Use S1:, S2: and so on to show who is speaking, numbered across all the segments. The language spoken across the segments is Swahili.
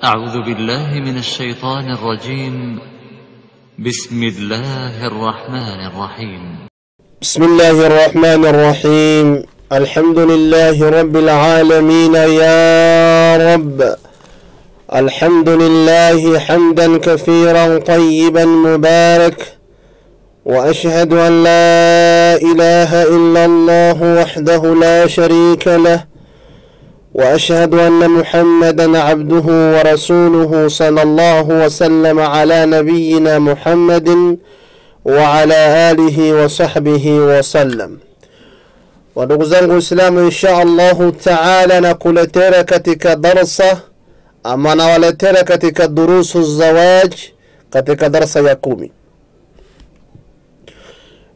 S1: أعوذ بالله من الشيطان الرجيم. بسم الله الرحمن الرحيم.
S2: بسم الله الرحمن الرحيم. الحمد لله رب العالمين يا رب. الحمد لله حمدا كثيرا طيبا مبارك، وأشهد أن لا إله إلا الله وحده لا شريك له، وأشهد أن محمدا عبده ورسوله صلى الله وسلم على نبينا محمد وعلى آله وصحبه وسلم. Ndugu zangu Islamu, insha Allah taala nakuletea katika darasa ama nawaletea katika durusu zawaj katika darasa ya 10.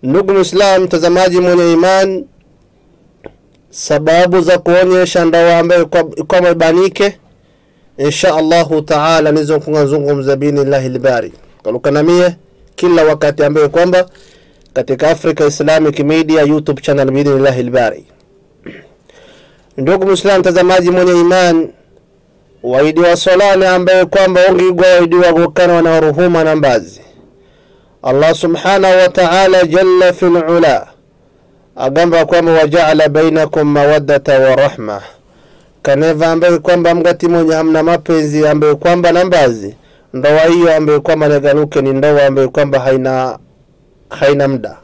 S2: Ndugu Muislam mtazamaji mwenye iman, sababu za kuonyesha ndoa ambayo kwa ibanike insha Allah taala nizo kungazungumza billahi albari kalukanamie kila wakati ambayo kwamba katika Africa Islamic Media YouTube channel billahi albari. Ndugu Muislam mtazamaji mwenye iman, waidi wa solani ambayo kwamba ungigwa waidi wa gukana na ruhuma na mbazi, Allah subhanahu wa ta'ala jalla fil ula agamba kwamba waja'ala bainakum mawaddata wa rahma, kaneva ambaye kwamba mgati mwenye hamna mapenzi ambaye kwamba nambazi, ndoa hiyo ambaye kwamba negaluke ni ndoa ambaye kwamba haina muda.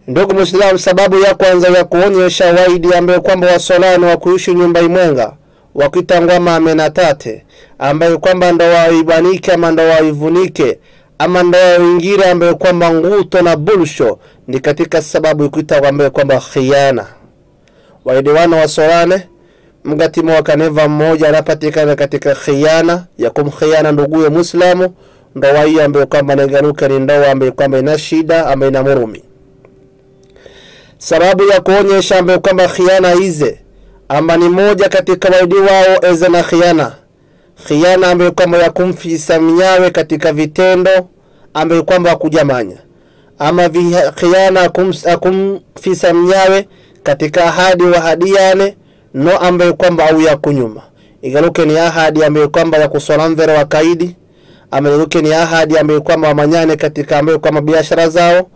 S2: Ndugu Muislamu, sababu ya kwanza ya kuonyesha waidi ambaye kwamba wasolani wa kuishi nyumba imwenga wakitangwa mamenatate ambaye kwamba ndoa ibanike ama ndoa ivunike ama ndoa ingira ambaye kwamba nguto na bulsho, ni katika sababu ikuita ambaye kwamba khiana. Waidi wana wasolane mgati mwakaneva mmoja anapatikana katika khiana ya kumkhiana nduguye Muislamu, ndoa hiyo ambaye kwamba negaruka ni ndoa ambaye kwamba ina shida ambaye ina murumi. Sababu ya kuonyesha ambaye kwamba khiana hize amba ni moja katika waidi wao eze na khiana ambaye kwamba ya kumfisa mnyawe katika vitendo ambaye kwamba kujamanya, ama khiana kumfisa mnyawe katika ahadi wa hadiane no ambaye kwamba au ya kunyuma. Igaruke ni ahadi ambaye kwamba ya kusola mvere wa kaidi, amaruke ni ahadi ambaye kwamba wamanyane katika ambaye kwamba biashara zao,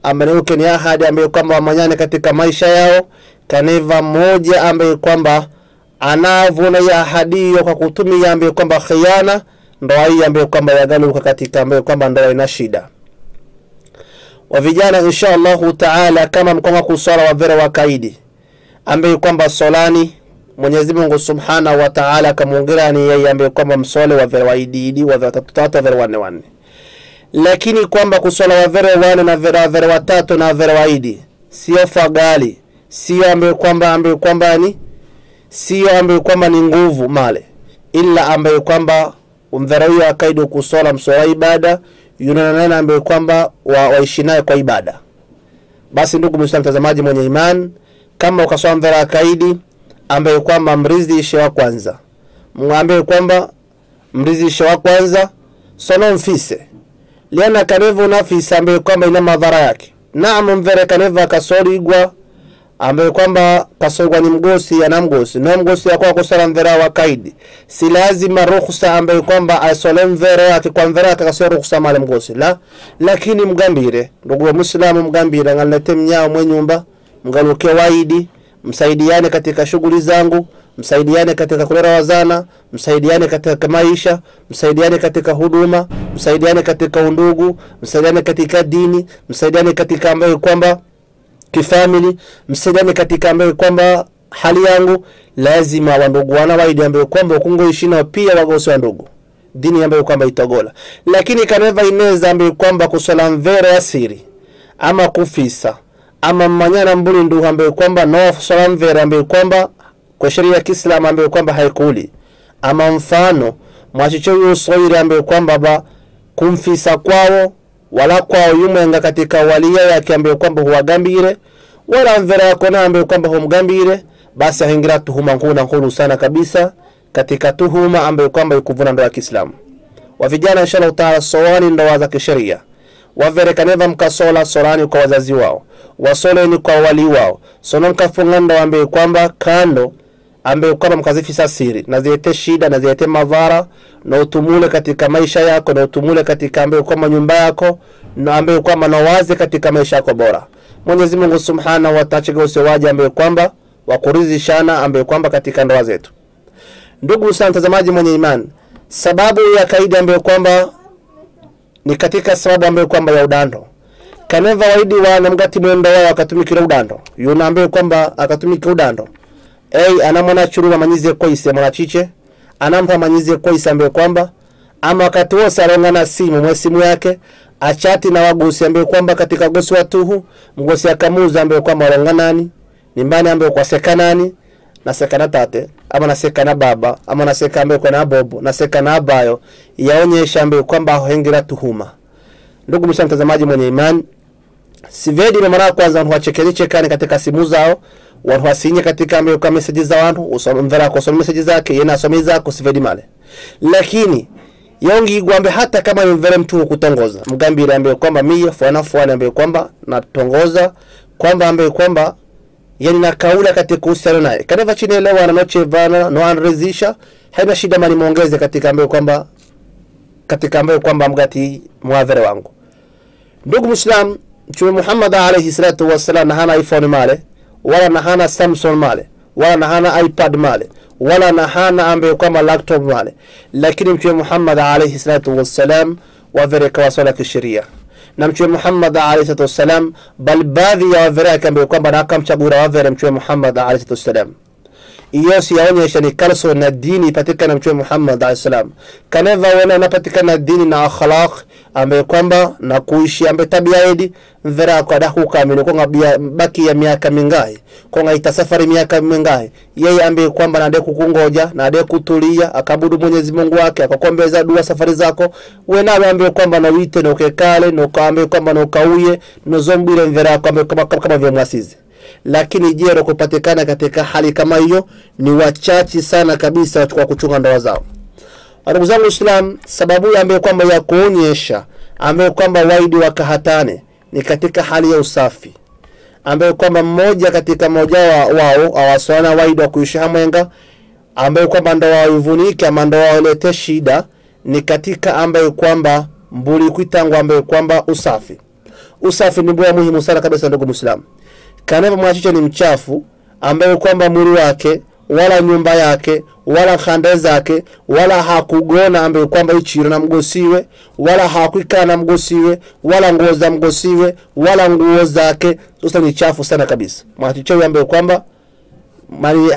S2: amaruke ni ahadi ambaye kwamba wamanyane katika maisha yao. Kaneva moja ambaye kwamba anavuna ya ahadi hiyo kwa kutumia ambaye kwamba khiana, ndoa hii ambaye kwamba yagaluka katika ambaye kwamba ndoa ina shida. Wa vijana insha Allah taala, kama mkonga kusala wa vera wa kaidi ambaye kwamba solani Mwenyezi Mungu Subhanahu wa Ta'ala kamuongera ni yeye ambaye kwamba msole wa vera waidi wa tatu vera wanne, lakini kwamba kusola wa vera wane na vera watatu na vera waidi sio fagali, sio ambaye kwamba ni sio ambaye kwamba ni nguvu male, ila ambaye kwamba umvera huyo akaidi kusola msola ibada yunana ambaye kwamba waishi naye kwa ibada. Basi ndugu Muislamu mtazamaji mwenye iman, kama ukasola mvera akaidi ambaye kwamba mrizishe wa kwanza, mwambie kwamba mrizishe wa kwanza sono mfise liana kanevu nafisa ambaye kwamba ina madhara yake. Naam, mvere kaneva kasorigwa ambaye kwamba kasorigwa ni mgosi ya mgosi na mgosi ya kwa kusala mvera wa kaidi, si lazima ruhusa ambaye kwamba asole mvera yake kwa mvera akasoro ruhusa male mgosi la, lakini mgambire ndugu wa Muislamu, mgambire ngalete mnyao mwenye nyumba, mgaluke waidi, msaidiane katika shughuli zangu, msaidiane katika kulera wazana, msaidiane katika maisha, msaidiane katika huduma, msaidiane katika undugu, msaidiane katika dini, msaidiane katika ambayo kwamba kifamily, msaidiane katika ambayo kwamba hali yangu. Lazima wandugu wana waidi ambayo kwamba ukungoishi na pia wagosi wa ndugu dini ambayo kwamba itogola. Lakini kaneva ineza ambayo kwamba kusola mvera asiri ama kufisa ama manyana mbuli ndugu ambaye kwamba no sola mvera ambaye kwamba kwa sheria ya Kiislamu ambaye kwamba haikuli, ama mfano mwachicho yusoire ambaye kwamba ba kumfisa kwao wala kwao yumenga katika walia yake ambaye kwamba huwagambire, wala mvera yako na ambaye kwamba humgambire, basi haingira tuhuma nkulu sana kabisa katika tuhuma ambaye kwamba ikuvuna ndoa ya Kiislamu. Wa vijana inshallah taala sowani ndoa za kisheria, wavere kaneva mkasola solani kwa wazazi wao, wasole ni kwa wali wao, sono mkafunga ndoa ambaye kwamba kando ambaye kwamba mkazifisa siri na zilete shida na zilete madhara na utumule katika maisha yako na utumule katika ambaye kwamba nyumba yako na ambaye kwamba nawaze katika maisha yako bora. Mwenyezi Mungu Subhanahu wa Ta'ala usiwaje ambaye kwamba wakuridhishana ambaye kwamba katika ndoa zetu. Ndugu sana mtazamaji mwenye imani, sababu ya kaida ambaye kwamba ni katika sababu ambaye kwamba ya udando. Kaneva waidi wa namgati mwendo wao akatumikira udando. Yuna ambaye kwamba akatumikira udando. Anamwana churuma manyize kwa ise mwana chiche. Anampa manyize kwa ise ambaye kwamba ama wakati wose alongana simu mwesimu yake achati na wagosi ambaye kwamba katika gosi watuhu mgosi akamuza ambaye kwamba alonganani nimbani ambaye kwa sekanani na sekana tate ama na sekana baba ama na seka ambaye kwa na bobo na sekana abayo yaonyesha ambaye kwamba hohengira tuhuma. Ndugu mtazamaji mwenye imani, sivedi mara kwanza wanachekeliche kani katika simu zao wanwasinye katika ambaye kwa message za watu usomvera kwa message zake yena asomiza kwa sivedi male, lakini yongi gwambe hata kama yumvere mtu kutongoza mgambira ambaye kwamba mie fuana ambaye kwamba natongoza kwamba ambaye kwamba yani na kaula katika uhusiano naye kaneva chini elewa na nochevana no anrizisha haina shida mali muongeze katika ambaye kwamba mgati muavere wangu. Ndugu Muislam, Mtume Muhammad alayhi salatu wasallam na hana iPhone male wala na hana Samsung male wala na hana iPad male wala na hana ambaye kwamba laptop male, lakini Mtume Muhammad alayhi salatu wasallam wavereka wasala kisheria na Mtume Muhammad alayhi salatu wasallam bal baadhi ya wavereka ambaye kwamba akamchagura wavere Mtume Muhammad alayhi salatu wasallam. Iyo si yaonyesha ni kalso na dini patikana Mtume Muhammad alayhi salam. Kaneva wana napatikana dini na akhlaq ambaye kwamba na kuishi ambaye tabia yedi mvera kwa dahu kamili kwa baki ya miaka mingahi kwa itasafari miaka mingahi yeye ambaye kwamba nade kukungoja na ade kutulia akabudu Mwenyezi Mungu wake akakombeza dua safari zako wewe nawe ambaye kwamba na wite na ukekale na ukaambaye kwamba na ukauye na zombile mvera kama vya mwasizi. Lakini jero kupatikana katika hali kama hiyo ni wachachi sana kabisa kwa kuchunga ndoa zao. Ndugu zangu Islam, sababu ambayo kwamba ya kuonyesha ambayo kwamba waidi wakahatane ni katika hali ya usafi, ambayo kwamba mmoja katika mmoja wao awaswana waidi wa kuishi hamwenga, ambayo kwamba ndoa ivunike ama ndoa ilete shida ni katika ambayo kwamba mbuli kuitangwa ambayo kwamba usafi ni bwa muhimu sana kabisa. Ndugu Muislam, kaneva mwachicho ni mchafu ambaye kwamba mwili wake wala nyumba yake wala khanda zake wala hakugona ambaye kwamba ichira na mgosiwe wala hakuika na mgosiwe wala nguo za mgosiwe wala nguo zake, sasa ni chafu sana kabisa. Mwachicho ambaye kwamba mali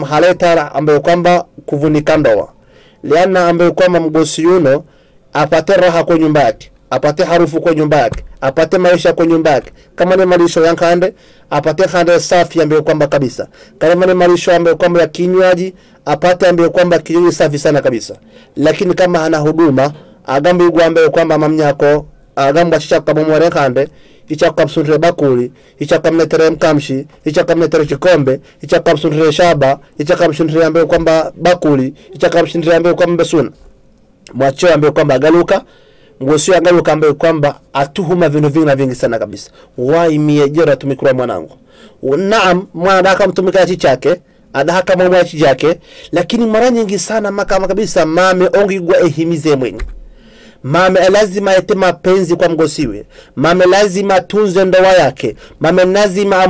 S2: haleta ambaye kwamba kuvunika ndoa, liana ambaye kwamba mgosi yuno apate raha kwa nyumba yake, apate harufu kwa nyumba yake, apate maisha kwa nyumba yake. Kama ni malisho ya kande apate kande safi ambayo kwamba kabisa. Kama ni malisho ambayo kwamba ya kinywaji apate ambayo kwamba kinywaji safi sana kabisa. Lakini kama hana huduma agambe igwambe kwamba mamnyako agamba chicha kama mwere kande icha kamsuntre bakuli icha kamnetere mkamshi icha kamnetere kikombe icha kamsuntre shaba icha kamsuntre ambayo kwamba bakuli icha kamsuntre ambayo kwamba besuna mwacho ambayo kwamba galuka ngosi agaluka ambaye kwamba atuhuma vingi sana kabisa. Wai miejera tumikura mwanangu. Naam, mwana akamtumika chake, adahaka mwa chake, lakini mara nyingi sana makama kabisa mame ongigwa ehimize mwenye. Mame lazima ete mapenzi kwa mgosiwe. Mame lazima tunze ndoa yake. Mame lazima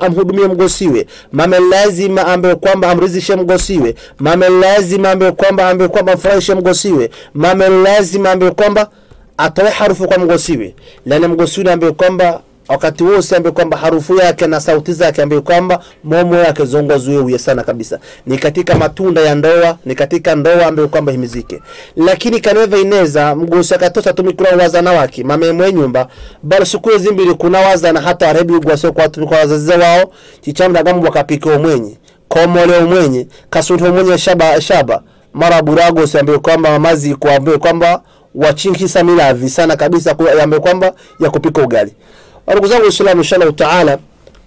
S2: amhudumie mgosiwe. Mame lazima ambaye kwamba amrizishe mgosiwe. Mame lazima ambaye kwamba amfurahishe mgosiwe. Mame lazima ambaye kwamba atoe harufu kwa mgosiwe. Lana mgosiwe ambaye kwamba wakati wose ambaye kwamba harufu yake na sauti zake ambaye kwamba momo yake zongozwe sana kabisa. Ni katika matunda ya ndoa, ni katika ndoa ambaye kwamba himizike. Lakini kaneva ineza mgosi akatosa tumikura wazana wake mame mwe nyumba bali siku zimbili kuna wazana hata arebi ugwase kwa tumikura wazazi wao chichamda gamu wakapika mwenye komole mwenye kasunto mwenye shaba mara burago ambaye kwamba mamazi kwa ambaye kwamba wachinki samilavi sana kabisa ambaye kwamba ya kupika ugali. Ndugu zangu Waislamu, inshallah taala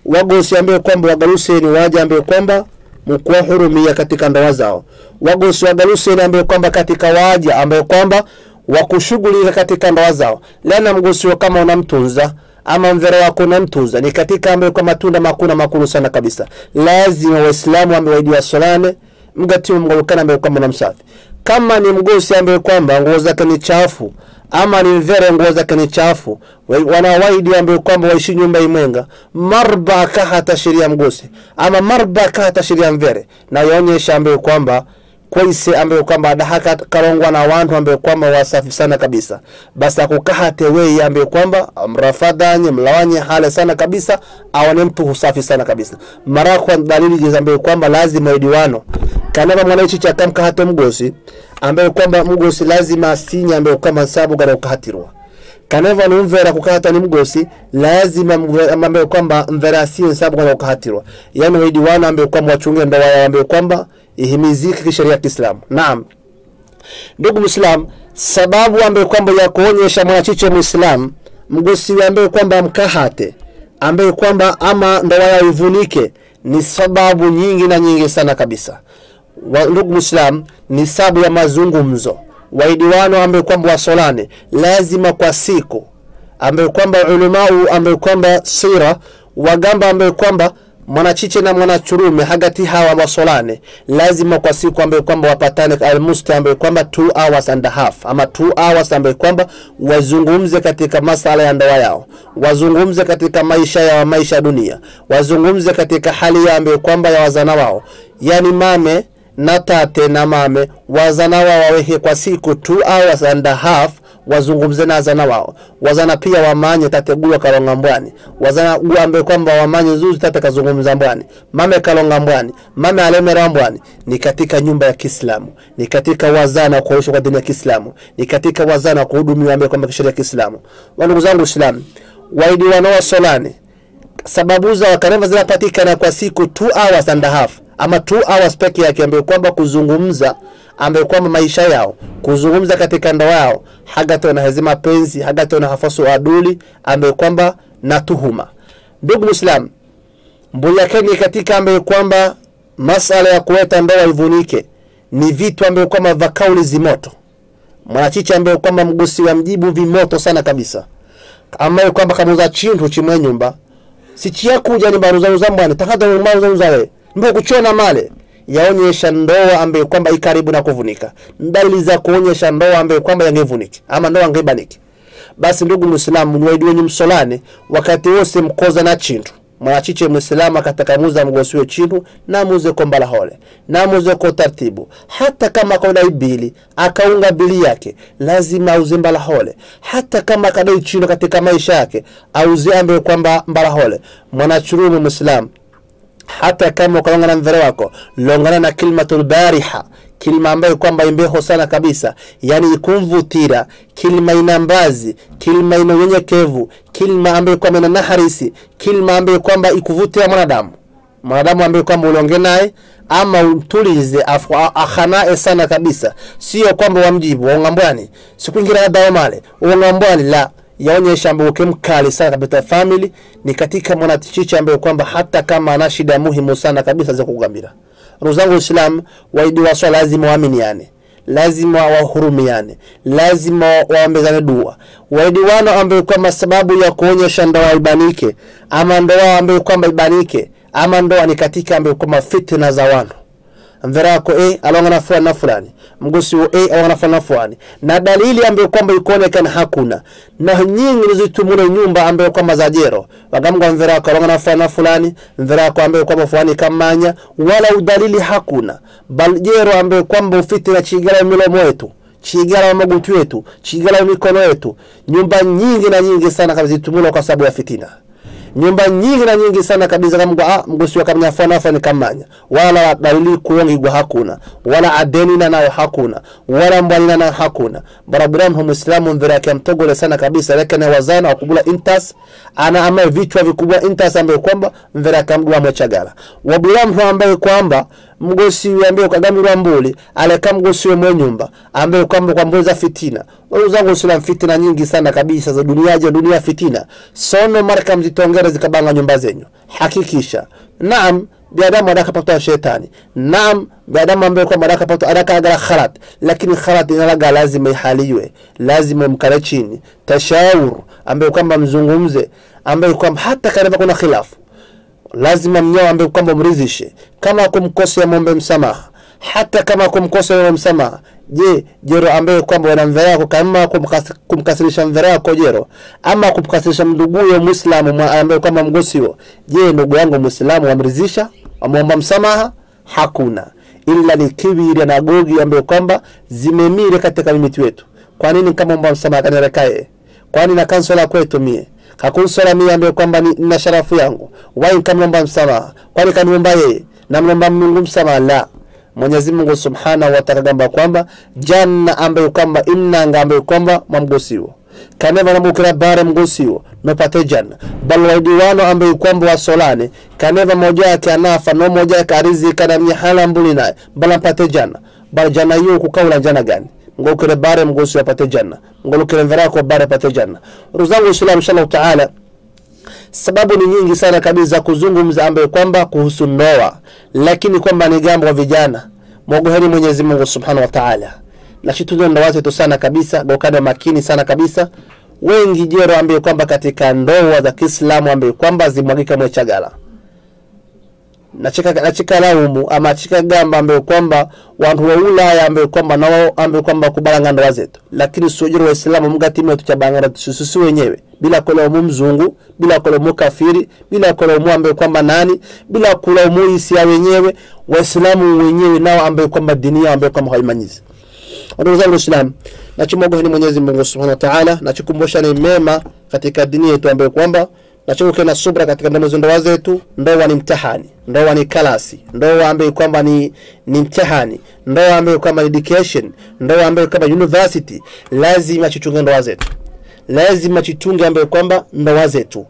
S2: wagosi ambaye kwamba wagaluse ni waje ambaye kwamba mkua hurumia katika ndoa zao. Wagosi wagaluse ni ambaye kwamba katika waje ambaye kwamba wakushughulika katika ndoa zao. Lana mgosi kama unamtunza ama mvera wako na mtuza, ni katika ambayo kwa matunda makulu sana kabisa. Lazima waislamu amewaidiwa solane mgati mngolokana ambayo kwa mnamsafi. Kama ni mgosi ambaye kwamba nguo zake ni chafu, ama ni mvere nguo zake ni chafu, wanawaidi ambaye kwamba waishi nyumba imwenga, marba kahata sheria mgosi ama marba kahata sheria mvere, na yaonyesha ambaye kwamba kwaise ambaye kwamba adahaka karongwa na watu ambaye kwamba wasafi sana kabisa. Basi akukahate wewe ambaye kwamba mrafadanye mlawanye hale sana kabisa, awane mtu usafi sana kabisa. Mara kwa dalili ambaye kwamba lazima idiwano kana mwanaichi cha kamkahate mgosi ambaye kwamba mgosi lazima asinya ambaye kama sababu gara ukahatirwa. Kaneva ni mvera kukahata ni mgosi lazima ambaye kwamba mvera asiye sababu gara ukahatirwa. Yani idiwano ambaye kwamba wachunge ndoa yao ambaye kwamba ihimiziki kisheria ya Kiislamu. Naam. Ndugu Muislam, sababu ambaye kwamba ya kuonyesha mwanachiche Muislam mgosi ambaye kwamba mkahate ambaye kwamba ama ndoa yao ivunike ni sababu nyingi sana kabisa. Ndugu Muislam, ni sababu ya mazungumzo. Waidiwano ambaye kwamba wasolane lazima kwa siku ambaye kwamba ulimau ambaye kwamba sira wagamba ambaye kwamba mwanachiche na mwanachurume hagati hawa wasolane lazima kwa siku ambaye kwamba wapatane almusti ambaye kwamba 2 hours and a half ama 2 hours ambaye kwamba wazungumze katika masala ya ndoa yao, wazungumze katika maisha ya maisha dunia, wazungumze katika hali ya ambaye kwamba ya wazana wao, yani mame na tate na mame wazana wao wawehe kwa siku 2 hours and a half wazungumze na wazana wao. Wazana pia wamanye tategua kalonga mbwani, wazana ambaye kwamba wamanye zuzi tate kazungumza mbwani, mame kalonga mbwani, mame alemera mbwani. Ni katika nyumba ya Kiislamu, ni katika wazana kuoshwa kwa dini ya Kiislamu, ni katika wazana kuhudumiwa ambaye kwamba kisheria ya Kiislamu. Ndugu zangu Waislamu, waidi wanoa solani sababu za wakaneva zinapatikana kwa siku 2 hours and a half ama 2 hours peke yake ambaye kwamba kuzungumza ambaye kwamba maisha yao, kuzungumza katika ndoa yao, hagato na hazima penzi, hagato na hafasu aduli ambaye kwamba na tuhuma. Ndugu Muislam, mbuyakeni katika ambaye kwamba masala ya kuweta ndoa ivunike ni vitu ambaye kwamba vakauli zimoto. Mwanachicha ambaye kwamba mgosi wa mjibu vimoto sana kabisa, ambaye kwamba kamuza chintu chimwe nyumba sichia kuja ni baruza uzambani takata mbaruza uzawe mbo kuchona male, yaonyesha ndoa ambaye kwamba ikaribu na kuvunika. Dalili za kuonyesha ndoa ambaye kwamba yangevuniki ama ndoa ngebaniki. Basi ndugu Muislamu, mwaidiwe ni msolane wakati wose mkoza na chintu. Mwanachiche Muislamu akatakamuza mgosiwe chintu na muze kombala hole, na muze kwa tartibu. Hata kama kwa ibili akaunga bili yake lazima auze mbala hole. Hata kama kadai chintu katika maisha yake auze ambaye kwamba mbala hole. Mwanachurumu Muislamu, hata kama ukalonga na mvere wako, longana na kilmatul bariha, kilima ambayo kwamba imbeho sana kabisa, yani ikumvutira, kilima inambazi, kilima inonyenyekevu, kilima ambayo kwamba ina naharisi, kilima ambayo kwamba ikuvutia mwanadamu ambayo kwamba ulonge naye ama umtulize akhanae sana kabisa. Sio kwamba wamjibu wangambwani sikuingira dawa male wangambwani, la, yaonyesha ambaye kemkali sana kabisa family. Ni katika mwanachicha ambaye kwamba hata kama ana shida muhimu sana kabisa za kugambira. Ndugu zangu Waislamu, waidi wa swala lazima waaminiane, lazima wahurumiane, lazima waombezane dua. Waidi wano ambaye kwamba sababu ya kuonyesha ndoa ibanike ama ndoa ambaye kwamba ibanike ama ndoa ni katika ambaye kwamba fitna za wano mvera wako alonga na fulani mgosi alonga na fulani, na dalili ambayo kwamba ikoonekana hakuna, na nyingi nizitumune nyumba ambayo kwamba za jero wagamwa mvera wako alonga na fulani, mvera wako ambayo kwamba fulani kamanya, wala udalili hakuna, bal jero ambayo kwamba ufitna chigala milomo yetu, chigala magutu yetu, chigala mikono yetu. Nyumba nyingi sana kabisa zitumuna kwa sababu ya fitina. Nyumba nyingi sana kabisa kama mgosi wakamnyafana ni kamanya, wala dalili kuongigwa hakuna, wala adeni na nao hakuna, wala mbali na hakuna. Barabara Muislamu mvera yake mtogole sana kabisa, lakini wazana wakubula intas ana ama vichwa vikubwa intas ambaye kwamba mvera kamdua mwachagala wabiramhu ambaye kwamba mgosi ambaye kagamira mbuli aleka mgosi wa nyumba ambaye kwamba kwamboza fitina. Uzangu Islam, fitina nyingi sana kabisa za dunia fitina sono marka mzitongera zikabanga nyumba zenyu. Hakikisha naam binadamu adakapata shetani. Naam, binadamu ambaye kwamba adakapata adakaagala khalat, lakini khalat inalaga lazima ihaliwe, lazima mkale chini tashawur, ambaye kwamba mzungumze, ambaye kwamba hata kama kuna khilafu lazima mnyao ambaye kwamba mridhishe. Kama kumkosea muombe msamaha, hata kama kumkosea muombe msamaha. Je, jero ambaye kwamba wanamvera yako, kama kumkasirisha mvera yako jero, ama kumkasirisha nduguyo Muislamu ambaye kwamba mgosiwo, je ndugu yangu Muislamu amridhisha amuomba msamaha? Hakuna, ila ni kibiri na gogi ambaye kwamba zimemire katika mimiti wetu. Kwa nini kama muomba msamaha kanirekae? Kwa nini na kansela kwetu mie kakunsola mie ambaye kwamba ni sharafu yangu? Wai kama muomba msamaha? Kwani kaniomba yeye na muomba Mungu msamaha? La, Mwenyezi Mungu Subhanahu wa Ta'ala gamba kwamba janna ambaye kwamba imnanga ambaye kwamba mamgosiwo kaneva na mukira bare mgosiwo nopate janna. Bal wadiwano ambaye kwamba wasolane kaneva moja yake anafa no moja yake arizika na mihala mbuli naye bala pate janna. Bal janna hiyo kukaula janna gani? Ngokire bare mgosiwo pate janna, ngolukire mvera ko bare pate janna. Ruzangu Islam inshallah Ta'ala, sababu ni nyingi sana kabisa kuzungumza ambaye kwamba kuhusu ndoa, lakini kwamba ni jambo wa vijana mwogoheri Mwenyezi Mungu Subhanahu wa Ta'ala. Na shituzo ndoa zetu sana kabisa, dokana makini sana kabisa. Wengi jero ambaye kwamba katika ndoa za Kiislamu ambaye kwamba zimwagika mwechagala. Nachika laumu ama chika gamba ambaye kwamba watu wa Ulaya ambaye kwamba nao ambaye kwamba kubalanga ndoa zetu. Lakini sujuru wa Islamu mgatimu tuchabanga tususu wenyewe, bila kulaumu mzungu, bila kulaumu kafiri, bila kulaumu ambaye kwamba nani, bila kulaumu isia wenyewe. Waislamu wenyewe nao ambaye kwamba dini yao ambaye kwamba haimanyizi. Ndugu zangu Waislamu, nachimogoheni Mwenyezi Mungu Subhanahu wa Ta'ala, nachikumbusha ni mema katika dini yetu ambaye kwamba nachokuwa na subra katika ndoa zetu. Ndoa ni mtihani, ndoa ni kalasi, ndoa ambaye kwamba ni mtihani, ndoa ambaye kwamba ni education, ndoa ambaye kwamba university. Lazima tuchunge ndoa zetu, lazima tuchunge ambaye kwamba ndoa zetu.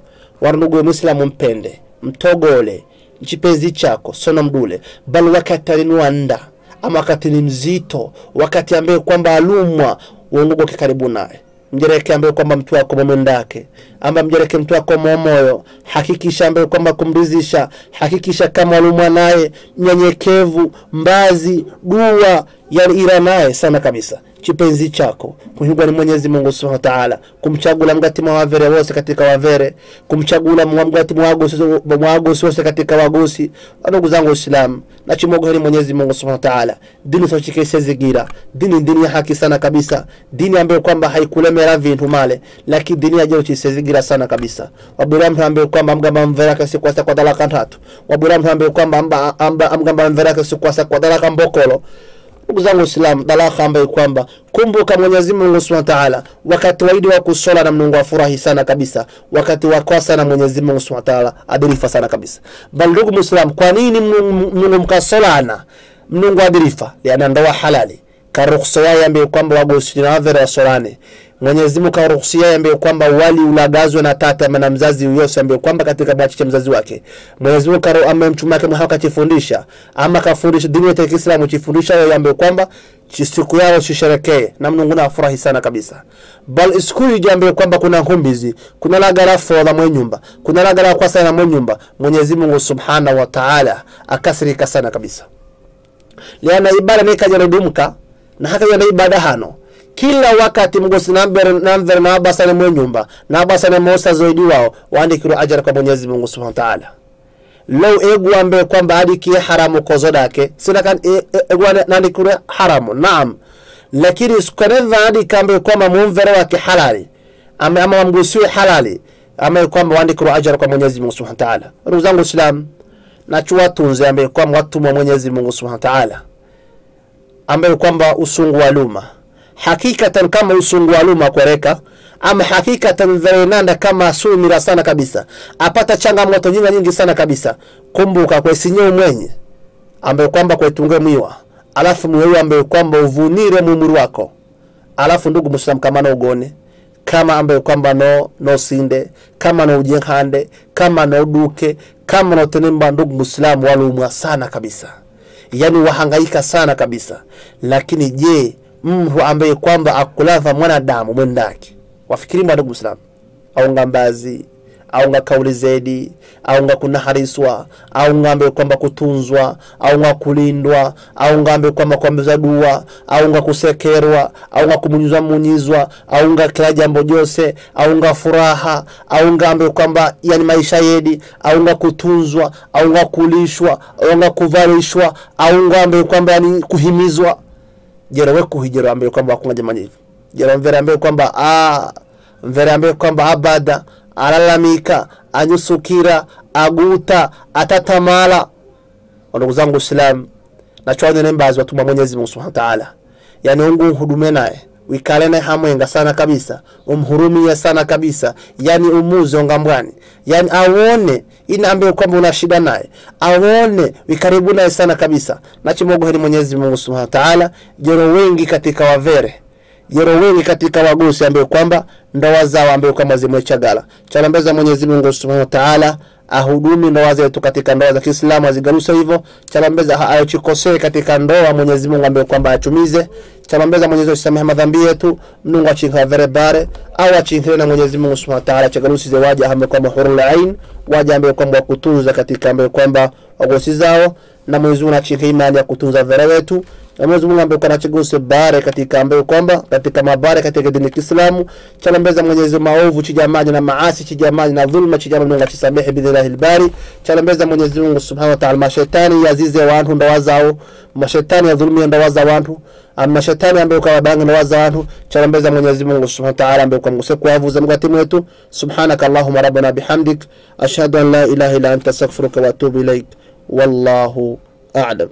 S2: Ndugu Muislamu, mpende, mtogole chipenzi chako sono mdule, bali wakati alinwanda ama wakati ni mzito, wakati ambaye kwamba alumwa, uongoke karibu naye. Mjereke ambaye kwamba mtu wako momendake, ama mjereke mtu wako moyo, hakikisha ambaye kwamba kumridhisha, hakikisha kama alumwa naye mnyenyekevu, mbazi, dua ya ira naye sana kabisa. Chipenzi chako kuhigwa ni Mwenyezi Mungu Subhanahu wa Ta'ala, kumchagula mgati mwavere wose katika wavere, kumchagula mgati mwagosi wose katika wagosi. Ndugu zangu Waislamu, nachimogoheri Mwenyezi Mungu Subhanahu wa Ta'ala, dini sochike zigira, dini ya haki sana kabisa, dini ambayo kwamba haikulemera vintu male, lakini dini aje uchisezigira sana kabisa. Waburam ambaye kwamba mgamba mvera kasi kwa dalaka 3, waburam ambaye kwamba mgamba mvera kasi kwa dalaka mbokolo. Ndugu zangu Waislamu, dalaka ambaye kwamba kumbuka Mwenyezi Mungu Subhanahu wa Ta'ala wakati waidi wa kusola na Mungu afurahi sana kabisa, wakati wa kosa na Mwenyezi Mungu Subhanahu wa Ta'ala adirifa sana kabisa. Bali ndugu Muislamu, kwa nini Mungu mkasolana Mungu adirifa? Yana ndoa halali karuhusa yeye ambaye kwamba wagosi na wavera wasolane. Mwenyezi Mungu karuhusia yeye ambaye kwamba wali ulagazwe na tata na mzazi yose ambaye kwamba katika bachi cha mzazi wake. Mwenyezi Mungu amemtuma yake Muhammad kufundisha, ama kafundisha dini ya Kiislamu kufundisha yeye ambaye kwamba siku yao shisherekee na Mungu na afurahi sana kabisa. Bal siku hii ambaye kwamba kuna humbizi, kuna lagara foda mwenye nyumba, kuna lagara kwa sana mwenye nyumba, Mwenyezi Mungu Subhanahu wa Ta'ala akasirika sana kabisa. Liana ibada ni kajarudumka na haka yana ibada hano. Kila wakati mgosi nambere na abasane mwenye nyumba, na abasane mosa zoidi wao, waandikiru ajara kwa Mwenyezi Mungu Subhanahu wa Ta'ala. Lau egu ambaye kwamba adiki haramu kozodake, sina kan egu naandikiru haramu, naam. Lakini sukaneva adika ambaye kwamba mumvere wake halali, ama mgosiwe halali, ambaye kwamba waandikiru ajara kwa Mwenyezi Mungu Subhanahu wa Ta'ala. Ndugu zangu Waislamu, nachua tunze ambaye kwamba watu wa Mwenyezi Mungu Subhanahu wa Ta'ala, ambaye kwamba usungu wa luma. Hakikatan kama usungu wa luma kwereka, ama hakikatan verenanda kama sumira sana kabisa, apata changamoto nyingi sana kabisa. Kumbuka kwa sinyo mwenye ambaye kwamba kwetunge mwiwa, alafu mwewe ambaye kwamba uvunire mumuru wako. Alafu ndugu Muislamu, kama na ugone, kama ambaye kwamba no sinde, kama no ujengande, kama no duke, kama no tenemba, ndugu Muislamu walumwa sana kabisa, yani wahangaika sana kabisa. Lakini je, mtu ambaye kwamba akulava mwanadamu mwendake, wafikiri ndugu Muislamu, au ngambazi, au nga kauli zedi au nga kunahariswa au ngambe kwamba kutunzwa au nga kulindwa au ngambe kwamba kuomba dua au nga kusekerwa au nga kumunyizwa au nga kila jambo jose au nga furaha au ngambe kwamba yani maisha yedi au nga kutunzwa au nga kulishwa au nga kuvalishwa au ngambe kwamba yani kuhimizwa jerewe kuhijira ambaye kwamba hakuna jamani hivi jerewe mvere ambaye kwamba mvere ambaye kwamba abada alalamika anyusukira aguta atatamala. Ndugu zangu Islam, na chwanya nembazi watu Mwenyezi Mungu Subhanahu wa Ta'ala, yani ungu hudume naye wikale naye hamwenga sana kabisa, umhurumia sana kabisa, yani umuze ngambwani, yani aone ina ambaye kwamba una shida naye, aone wikaribu naye sana kabisa. Na chimogo hili Mwenyezi Mungu Subhanahu wa Ta'ala, jero wengi katika wavere, jero wengi katika wagosi ambaye kwamba ndoa zao ambaye kwamba zimechagala. Chalambeza Mwenyezi Mungu Subhanahu wa Ta'ala ahudumi ndoa zetu katika ndoa za Kiislamu azigarusa hivyo. Chalambeza ayachikosee katika ndoa Mwenyezi Mungu ambaye kwamba achumize. Chalambeza Mwenyezi Mungu asamehe madhambi yetu, Mungu achinha vere bare au achinhe na Mwenyezi Mungu Subhanahu wa Ta'ala chagarusi za waja ambaye kwamba hurul ain, waja ambaye kwamba kutunza katika ambaye kwamba wagosi zao, na Mwenyezi Mungu achinhe imani ya kutunza vere wetu. Mwenyezi Mungu ambaye kana chaguse bare katika ambaye kwamba katika mabare katika dini ya Kiislamu. Chalambeza Mwenyezi maovu chijamaji na maasi chijamaji na dhulma chijamaji Mungu achisamehe bidhillahil bari. Chalambeza Mwenyezi Mungu Subhanahu wa Ta'ala mashaitani yazize watu ndoa zao, mashaitani yadhulumia ndoa za watu, ama shetani ambaye kwa banga ndoa za watu. Chalambeza Mwenyezi Mungu Subhanahu wa Ta'ala ambaye kwa mseko wavuza mgati wetu. Subhanaka Allahumma rabbana bihamdik ashhadu an la ilaha illa anta astaghfiruka wa atubu ilaik. Wallahu a'lam.